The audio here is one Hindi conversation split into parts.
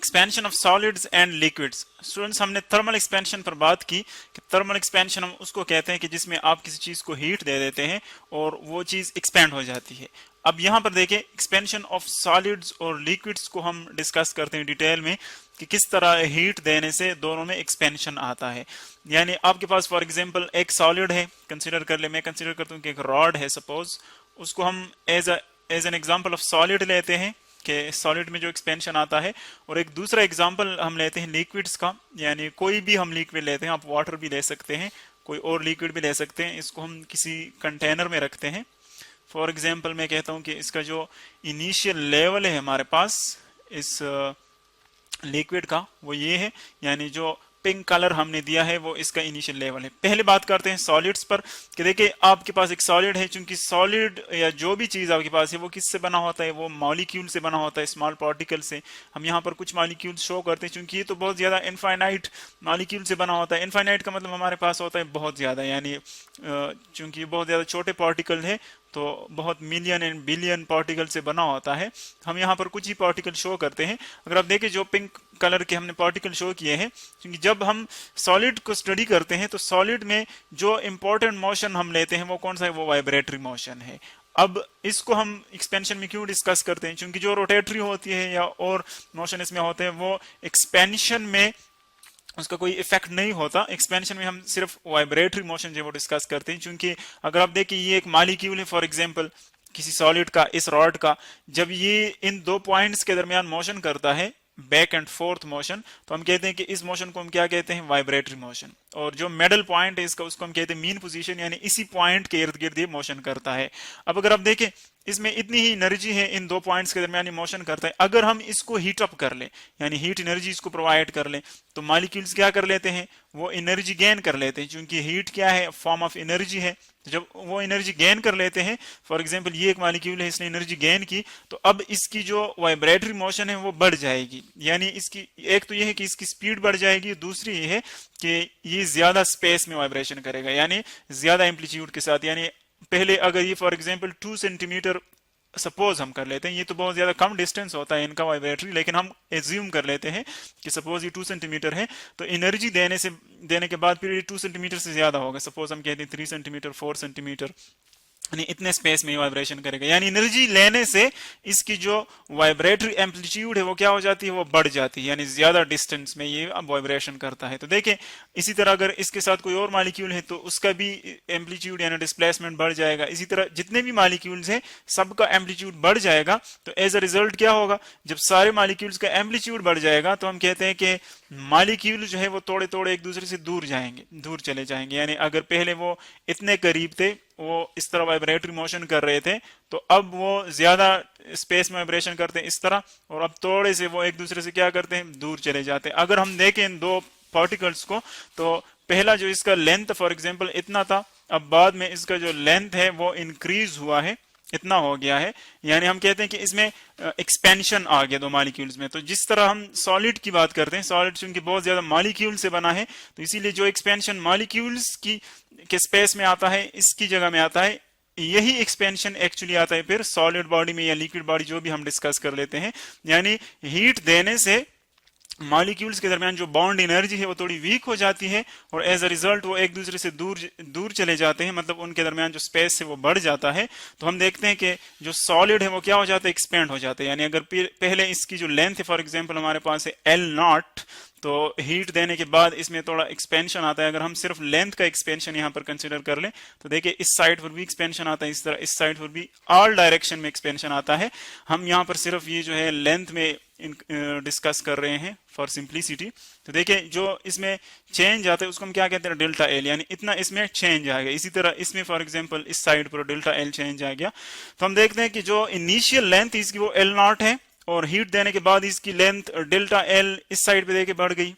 Expansion of solids and liquids. Students, हमने थर्मल एक्सपेंशन पर बात की कि थर्मल एक्सपेंशन हम उसको कहते हैं कि जिसमें आप किसी चीज को हीट दे देते हैं और वो चीज एक्सपेंड हो जाती है। अब यहाँ पर देखें, एक्सपेंशन ऑफ सॉलिड्स और लिक्विड्स को हम डिस्कस करते हैं डिटेल में कि किस तरह हीट देने से दोनों में एक्सपेंशन आता है। यानी आपके पास फॉर एग्जांपल एक सॉलिड है, कंसीडर कर ले, मैं कंसीडर करता हूँ कि एक रॉड है सपोज, उसको हम as an example of solid लेते हैं कि सॉलिड में जो एक्सपेंशन आता है, और एक दूसरा एग्जांपल हम लेते हैं लिक्विड्स का, यानी कोई भी हम लिक्विड लेते हैं, आप वाटर भी ले सकते हैं, कोई और लिक्विड भी ले सकते हैं, इसको हम किसी कंटेनर में रखते हैं। फॉर एग्जांपल मैं कहता हूं कि इसका जो इनिशियल लेवल है हमारे पास इस लिक्विड का वो ये है, यानी जो पिंक कलर हमने दिया है वो इसका इनिशियल लेवल है। पहले बात करते हैं सॉलिड्स पर कि देखिए आपके पास एक सॉलिड है, चूंकि सॉलिड या जो भी चीज आपके पास है वो किससे बना होता है, वो मॉलिक्यूल से बना होता है, स्मॉल पार्टिकल से। हम यहाँ पर कुछ मॉलिक्यूल शो करते हैं, चूंकि ये तो बहुत ज्यादा इनफाइनाइट मॉलिक्यूल से बना होता है। इनफाइनाइट का मतलब हमारे पास होता है बहुत ज्यादा, यानी चूंकि बहुत ज्यादा छोटे पार्टिकल है तो बहुत मिलियन एंड बिलियन पार्टिकल से बना होता है। हम यहाँ पर कुछ ही पार्टिकल शो करते हैं। अगर आप देखें जो पिंक कलर के हमने पार्टिकल शो किए हैं, क्योंकि जब हम सॉलिड को स्टडी करते हैं तो सॉलिड में जो इंपॉर्टेंट मोशन हम लेते हैं वो कौन सा है, वो वाइब्रेटरी मोशन है। अब इसको हम एक्सपेंशन में क्यों डिस्कस करते हैं, क्योंकि जो रोटेटरी होती है या और मोशन इसमें होते हैं वो एक्सपेंशन में उसका कोई इफेक्ट नहीं होता। एक्सपेंशन में हम सिर्फ वाइब्रेटरी मोशन जो वो डिस्कस करते हैं, क्योंकि अगर आप देखिए ये एक मॉलिक्यूल है फॉर एग्जांपल किसी सॉलिड का, इस रॉड का, जब ये इन दो पॉइंट्स के दरमियान मोशन करता है, बैक एंड फोर्थ मोशन, तो हम कहते हैं कि इस मोशन को हम क्या कहते हैं, वाइब्रेटरी मोशन। और जो मिडल पॉइंट है इसका, उसको हम कहते हैं मीन पोजीशन, यानी इसी पॉइंट के इर्द गिर्द ये मोशन करता है। अब अगर आप देखें इसमें इतनी ही एनर्जी है, इन दो पॉइंट्स के दरमियान मोशन करता है, अगर हम इसको हीट अप कर ले, यानी हीट एनर्जी इसको प्रोवाइड कर ले, तो मॉलिक्यूल्स क्या कर लेते हैं, वो एनर्जी गेन कर लेते हैं, क्योंकि हीट क्या है, फॉर्म ऑफ एनर्जी है। तो जब वो एनर्जी गेन कर लेते हैं, फॉर एग्जांपल ये एक मॉलिक्यूल है, इसने एनर्जी गेन की, तो अब इसकी जो वाइब्रेटरी मोशन है वो बढ़ जाएगी। यानी इसकी एक तो ये है कि इसकी स्पीड बढ़ जाएगी, दूसरी ये है कि ये ज्यादा स्पेस में वाइब्रेशन करेगा, यानी ज्यादा एम्पलीट्यूड के साथ। यानी पहले अगर ये फॉर एग्जांपल 2 सेंटीमीटर सपोज हम कर लेते हैं, ये तो बहुत ज्यादा कम डिस्टेंस होता है इनका वाइब्रेटरी, लेकिन हम एज्यूम कर लेते हैं कि सपोज ये 2 सेंटीमीटर है, तो एनर्जी देने के बाद फिर ये 2 सेंटीमीटर से ज्यादा होगा, सपोज हम कहते हैं 3 सेंटीमीटर 4 सेंटीमीटर, यानी इतने स्पेस में वाइब्रेशन करेगा। यानी एनर्जी लेने से इसकी जो वाइब्रेटरी एम्पलीट्यूड है वो क्या हो जाती है, वो बढ़ जाती है, यानी ज्यादा डिस्टेंस में ये वाइब्रेशन करता है। तो देखें इसी तरह अगर इसके साथ कोई और मॉलिक्यूल है तो उसका भी एम्पलीट्यूड यानी डिस्प्लेसमेंट बढ़ जाएगा। इसी तरह जितने भी मॉलिक्यूल्स हैं सबका एम्पलीट्यूड बढ़ जाएगा। तो एज अ रिजल्ट क्या होगा, जब सारे मॉलिक्यूल्स का एम्पलीट्यूड बढ़ जाएगा तो हम कहते हैं कि मॉलिक्यूल जो है वो थोड़े थोड़े एक दूसरे से दूर जाएंगे, दूर चले जाएंगे। यानी अगर पहले वो इतने करीब थे, वो इस तरह वाइब्रेटरी मोशन कर रहे थे, तो अब वो ज्यादा स्पेस में वाइब्रेशन करते हैं इस तरह, और अब थोड़े से वो एक दूसरे से क्या करते हैं, दूर चले जाते हैं। अगर हम देखें इन दो पार्टिकल्स को, तो पहला जो इसका लेंथ फॉर एग्जांपल इतना था, अब बाद में इसका जो लेंथ है वो इंक्रीज हुआ है, इतना हो गया है, यानी हम कहते हैं कि इसमें एक्सपेंशन आ गया दो मॉलिक्यूल्स में। तो जिस तरह हम सॉलिड की बात करते हैं, सॉलिड चूंकि बहुत ज्यादा मॉलिक्यूल से बना है, तो इसीलिए जो एक्सपेंशन मॉलिक्यूल्स की के स्पेस में आता है, इसकी जगह में आता है, यही एक्सपेंशन एक्चुअली आता है फिर सॉलिड बॉडी में या लिक्विड बॉडी, जो भी हम डिस्कस कर लेते हैं। यानी हीट देने से मॉलिक्यूल्स के दरमियान जो बॉन्ड एनर्जी है वो थोड़ी वीक हो जाती है, और एज अ रिजल्ट वो एक दूसरे से दूर चले जाते हैं, मतलब उनके दरमियान जो स्पेस है वो बढ़ जाता है। तो हम देखते हैं कि जो सॉलिड है वो क्या हो जाता है, एक्सपेंड हो जाता है। यानी अगर पहले इसकी जो लेंथ है फॉर एग्जांपल हमारे पास है L0, तो हीट देने के बाद इसमें थोड़ा एक्सपेंशन आता है। अगर हम सिर्फ लेंथ का एक्सपेंशन यहाँ पर कंसीडर कर लें, तो देखिए इस साइड पर भी एक्सपेंशन आता है, इस तरह इस साइड पर भी ऑल डायरेक्शन में एक्सपेंशन आता है। हम यहाँ पर सिर्फ ये जो है लेंथ में डिस्कस कर रहे हैं फॉर सिंप्लिसिटी। तो देखिए जो इसमें चेंज आता है उसको हम क्या कहते हैं, डेल्टा एल, यानी इतना इसमें चेंज आ गया। इसी तरह इसमें फॉर एग्जांपल इस साइड पर डेल्टा एल चेंज आ गया। तो हम देखते हैं कि जो इनिशियल लेंथ इसकी वो L0 है, और हीट देने के बाद इसकी लेंथ डेल्टा एल इस साइड पे देखिए बढ़ गई,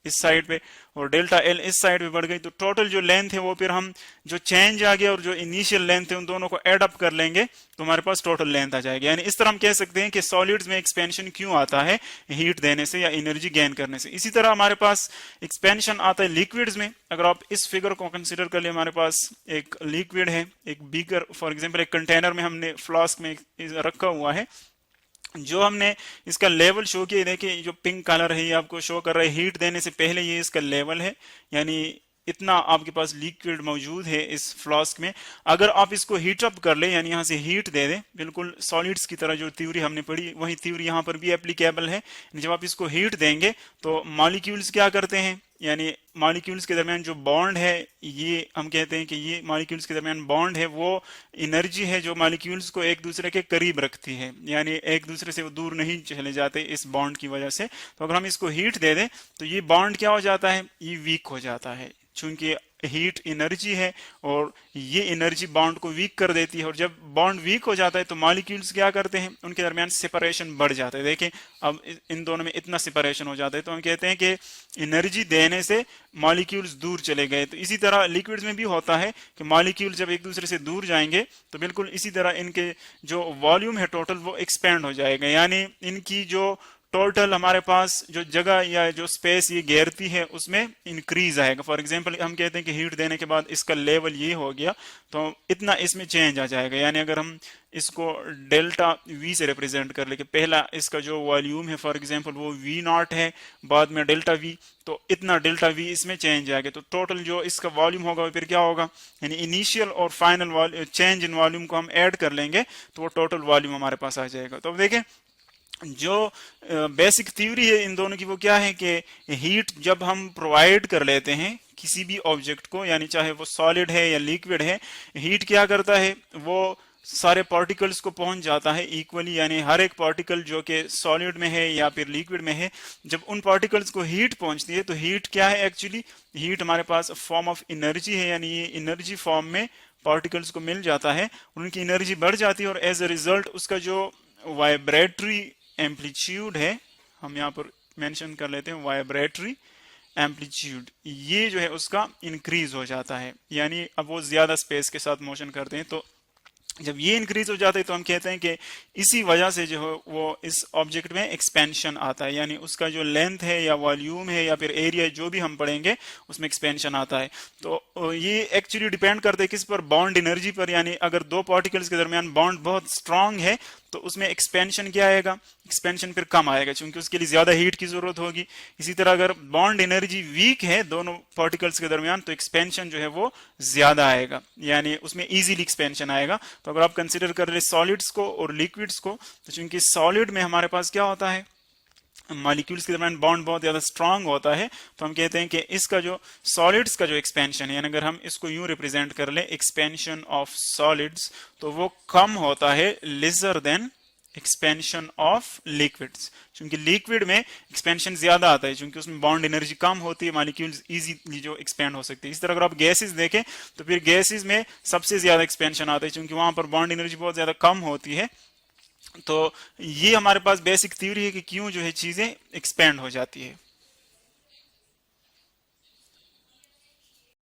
इस साइड पे, और डेल्टा एल इस साइड पे बढ़ गई। तो टोटल जो लेंथ है वो फिर हम जो चेंज आ गया और जो इनिशियल लेंथ है उन दोनों को एड अप कर लेंगे तो हमारे पास टोटल लेंथ आ जाएगी। यानी इस तरह हम कह सकते हैं कि सॉलिड्स में एक्सपेंशन क्यों आता है, हीट देने से या एनर्जी गेन करने से। इसी तरह हमारे पास एक्सपेंशन आता है लिक्विड्स में। अगर आप इस फिगर को कंसिडर कर ले, हमारे पास एक लिक्विड है, एक बीकर फॉर एग्जाम्पल एक कंटेनर में हमने फ्लास्क में रखा हुआ है, जो हमने इसका लेवल शो किया, देखिए जो पिंक कलर है ये आपको शो कर रहा है हीट देने से पहले ये इसका लेवल है, यानी इतना आपके पास लिक्विड मौजूद है इस फ्लास्क में। अगर आप इसको हीट अप कर ले, यानी यहाँ से हीट दे दें, बिल्कुल सॉलिड्स की तरह जो थ्योरी हमने पढ़ी वही थ्योरी यहाँ पर भी एप्लीकेबल है। जब आप इसको हीट देंगे तो मॉलिक्यूल्स क्या करते हैं, यानी मॉलिक्यूल्स के दरमियान जो बॉन्ड है, ये हम कहते हैं कि ये मॉलिक्यूल्स के दरमियान बॉन्ड है, वो एनर्जी है जो मॉलिक्यूल्स को एक दूसरे के करीब रखती है, यानी एक दूसरे से वो दूर नहीं चले जाते इस बॉन्ड की वजह से। तो अगर हम इसको हीट दे दें तो ये बॉन्ड क्या हो जाता है, ये वीक हो जाता है, चूंकि हीट एनर्जी है और ये एनर्जी बॉन्ड को वीक कर देती है। और जब बॉन्ड वीक हो जाता है तो मॉलिक्यूल्स क्या करते हैं, उनके दरमियान सेपरेशन बढ़ जाता है। देखें अब इन दोनों में इतना सेपरेशन हो जाता है, तो हम कहते हैं कि एनर्जी देने से मॉलिक्यूल्स दूर चले गए। तो इसी तरह लिक्विड्स में भी होता है कि मॉलिक्यूल जब एक दूसरे से दूर जाएंगे तो बिल्कुल इसी तरह इनके जो वॉल्यूम है टोटल वो एक्सपेंड हो जाएगा, यानी इनकी जो टोटल हमारे पास जो जगह या जो स्पेस ये घेरती है उसमें इंक्रीज आएगा। फॉर एग्जांपल हम कहते हैं कि हीट देने के बाद इसका लेवल ये हो गया तो इतना इसमें चेंज आ जाएगा, यानी अगर हम इसको डेल्टा वी से रिप्रेजेंट कर ले कि पहला इसका जो वॉल्यूम है फॉर एग्जांपल वो वी नॉट है, बाद में डेल्टा वी, तो इतना डेल्टा वी इसमें चेंज आएगा, तो टोटल जो इसका वॉल्यूम होगा फिर क्या होगा, यानी इनिशियल और फाइनल चेंज इन वॉल्यूम को हम ऐड कर लेंगे तो वो टोटल वॉल्यूम हमारे पास आ जाएगा। तो अब देखें जो बेसिक थ्योरी है इन दोनों की वो क्या है कि हीट जब हम प्रोवाइड कर लेते हैं किसी भी ऑब्जेक्ट को, यानी चाहे वो सॉलिड है या लिक्विड है, हीट क्या करता है, वो सारे पार्टिकल्स को पहुंच जाता है इक्वली, यानी हर एक पार्टिकल जो कि सॉलिड में है या फिर लिक्विड में है, जब उन पार्टिकल्स को हीट पहुंचती है तो हीट क्या है, एक्चुअली हीट हमारे पास फॉर्म ऑफ एनर्जी है, यानी ये एनर्जी फॉर्म में पार्टिकल्स को मिल जाता है, उनकी एनर्जी बढ़ जाती है और एज अ रिजल्ट उसका जो वाइब्रेटरी एम्पलीट्यूड है, हम यहाँ पर मेंशन कर लेते हैं वाइब्रेटरी एम्पलीट्यूड, ये जो है उसका इंक्रीज हो जाता है, यानी अब वो ज्यादा स्पेस के साथ मोशन करते हैं। तो जब ये इंक्रीज हो जाता है तो हम कहते हैं कि इसी वजह से जो है वो इस ऑब्जेक्ट में एक्सपेंशन आता है, यानी उसका जो लेंथ है या वॉल्यूम है या फिर एरिया जो भी हम पढ़ेंगे उसमें एक्सपेंशन आता है। तो ये एक्चुअली डिपेंड करता है किस पर, बॉन्ड एनर्जी पर, यानी अगर दो पार्टिकल्स के दरमियान बॉन्ड बहुत स्ट्रांग है तो उसमें एक्सपेंशन क्या आएगा, एक्सपेंशन फिर कम आएगा क्योंकि उसके लिए ज्यादा हीट की जरूरत होगी। इसी तरह अगर बॉन्ड एनर्जी वीक है दोनों पार्टिकल्स के दरमियान तो एक्सपेंशन जो है वो ज्यादा आएगा, यानी उसमें इजीली एक्सपेंशन आएगा। तो अगर आप कंसीडर कर रहे सॉलिड्स को और लिक्विड्स को, तो चूंकि सॉलिड में हमारे पास क्या होता है, मॉलिक्यूल्स के दरमियान बॉन्ड बहुत ज्यादा स्ट्रांग होता है, तो हम कहते हैं कि इसका जो सॉलिड्स का जो एक्सपेंशन है, यानी अगर हम इसको यूं रिप्रेजेंट कर ले एक्सपेंशन ऑफ सॉलिड्स, तो वो कम होता है lesser than expansion of liquids, क्योंकि लिक्विड में एक्सपेंशन ज्यादा आता है क्योंकि उसमें बॉन्ड एनर्जी कम होती है, मॉलिक्यूल्स इजीली जो एक्सपेंड हो सकते हैं। इस तरह अगर आप गैसेस देखें तो फिर गैसेस में सबसे ज्यादा एक्सपेंशन आता है क्योंकि वहां पर बॉन्ड एनर्जी बहुत ज्यादा कम होती है। तो ये हमारे पास बेसिक थ्योरी है कि क्यों जो है चीजें एक्सपेंड हो जाती है।